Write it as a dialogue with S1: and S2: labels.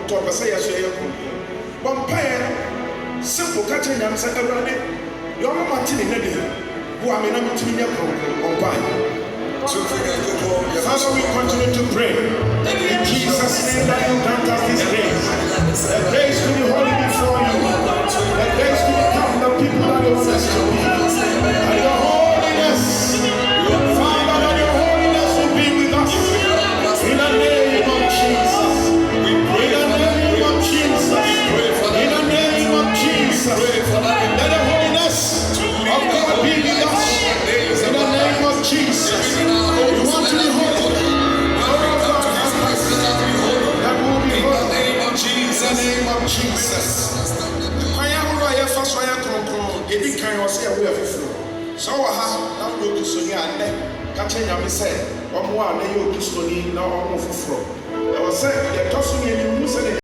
S1: to pese ya so ye ko bon pae simple ka che nyam se awurade yo ma matini na de bo amena mutimi nya ko on pae. Father, we continue to pray in Jesus' name that you grant us this grace. The grace to be holy before you. The grace to become the people that you want us to be. And your holiness, Father, that your holiness will be with us. In the name of Jesus. In the name of Jesus. In the name of Jesus. Let the holiness of God be with us. In the name of Jesus. You want to be holy. That will be holy. In the name of Jesus. I am right first. I am getting kind of say we have flow. So I have now go to Sonia and catching a missile. One more, and you to Stony now almost flow. I was saying, you're tossing in the